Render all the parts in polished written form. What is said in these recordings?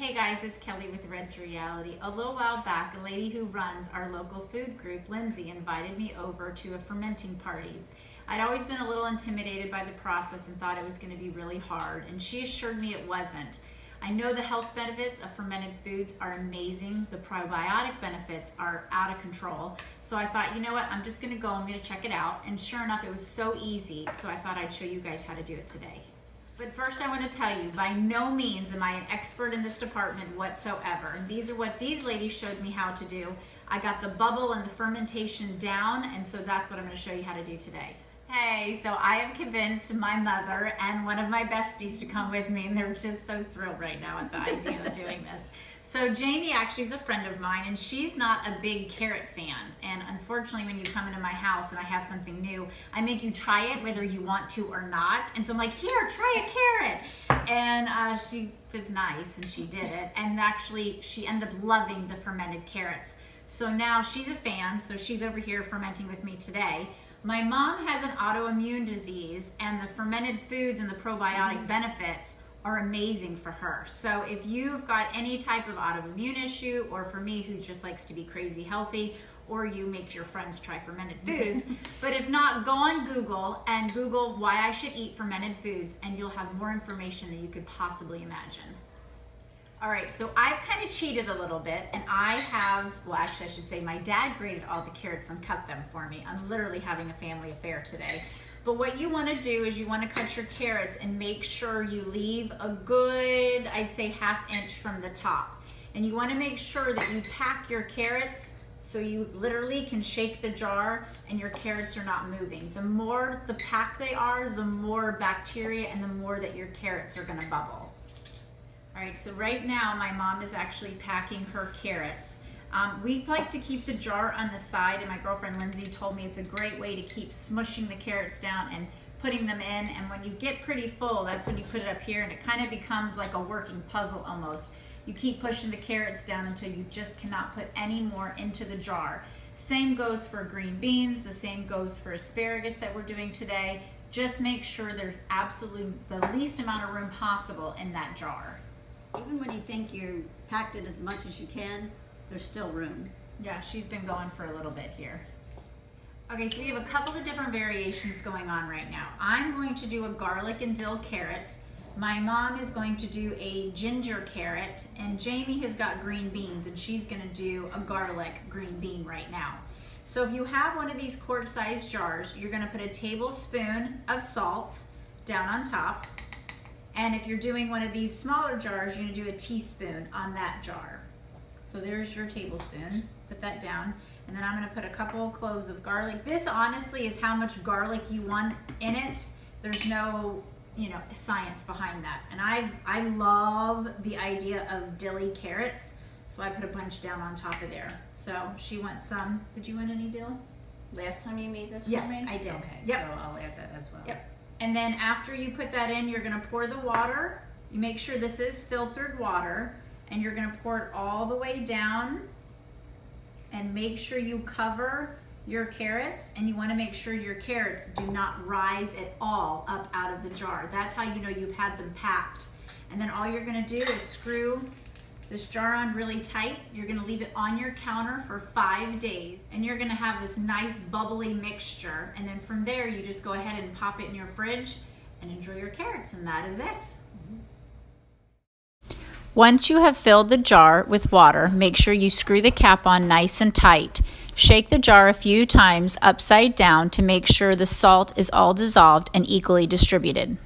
Hey guys, it's Kelly with Red's Reality. A little while back, a lady who runs our local food group, Lindsay, invited me over to a fermenting party. I'd always been a little intimidated by the process and thought it was going to be really hard, and she assured me it wasn't. I know the health benefits of fermented foods are amazing. The probiotic benefits are out of control. So I thought, you know what, I'm just going to go, I'm going to check it out. And sure enough, it was so easy. So I thought I'd show you guys how to do it today. But first I want to tell you, by no means am I an expert in this department whatsoever. And these are what these ladies showed me how to do. I got the bubble and the fermentation down, and so that's what I'm going to show you how to do today. Hey, so I have convinced my mother and one of my besties to come with me, and they're just so thrilled right now at the idea of doing this. So Jamie actually is a friend of mine, and she's not a big carrot fan. And unfortunately, when you come into my house and I have something new, I make you try it whether you want to or not. And so I'm like, here, try a carrot. And she was nice and she did it. And actually, she ended up loving the fermented carrots. So now she's a fan, so she's over here fermenting with me today. My mom has an autoimmune disease, and the fermented foods and the probiotic benefits are amazing for her. So if you've got any type of autoimmune issue, or for me who just likes to be crazy healthy, or you make your friends try fermented foods, but if not, go on Google and Google why I should eat fermented foods, and you'll have more information than you could possibly imagine. All right, so I've kind of cheated a little bit, and I have, well, actually I should say my dad grated all the carrots and cut them for me. I'm literally having a family affair today. But what you want to do is you want to cut your carrots and make sure you leave a good, I'd say, 1/2 inch from the top. And you want to make sure that you pack your carrots so you literally can shake the jar and your carrots are not moving. The more the pack they are, the more bacteria and the more that your carrots are going to bubble. All right, so right now my mom is actually packing her carrots. We like to keep the jar on the side, and my girlfriend Lindsay told me it's a great way to keep smushing the carrots down and putting them in. And when you get pretty full, that's when you put it up here, and it kind of becomes like a working puzzle almost. You keep pushing the carrots down until you just cannot put any more into the jar. Same goes for green beans, the same goes for asparagus that we're doing today. Just make sure there's absolutely the least amount of room possible in that jar. Even when you think you packed it as much as you can, there's still room. Yeah, she's been going for a little bit here. Okay, so we have a couple of different variations going on right now. I'm going to do a garlic and dill carrot. My mom is going to do a ginger carrot, and Jamie has got green beans, and she's gonna do a garlic green bean right now. So if you have one of these quart-sized jars, you're gonna put a tablespoon of salt down on top. And if you're doing one of these smaller jars, you're gonna do a teaspoon on that jar. So there's your tablespoon, put that down. And then I'm gonna put a couple of cloves of garlic. This honestly is how much garlic you want in it. There's no, science behind that. And I love the idea of dilly carrots. So I put a bunch down on top of there. So she wants some. Did you want any dill? Last time you made this for Yes, me? I did. Okay, Yep. so I'll add that as well. Yep. And then after you put that in, you're gonna pour the water. You make sure this is filtered water, and you're gonna pour it all the way down, and make sure you cover your carrots, and you wanna make sure your carrots do not rise at all up out of the jar. That's how you know you've had them packed. And then all you're gonna do is screw this jar on really tight. You're gonna leave it on your counter for 5 days, and you're gonna have this nice bubbly mixture. And then from there, you just go ahead and pop it in your fridge and enjoy your carrots, and that is it. Once you have filled the jar with water, make sure you screw the cap on nice and tight. Shake the jar a few times upside down to make sure the salt is all dissolved and equally distributed.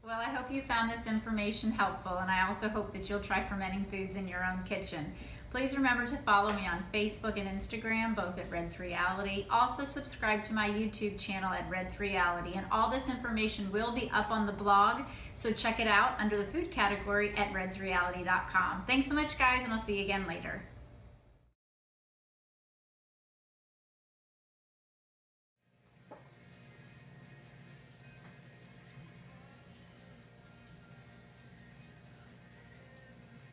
Well, I hope you found this information helpful, and I also hope that you'll try fermenting foods in your own kitchen. Please remember to follow me on Facebook and Instagram, both at Red's Reality. Also subscribe to my YouTube channel at Red's Reality, and all this information will be up on the blog, so check it out under the food category at redsreality.com. Thanks so much, guys, and I'll see you again later.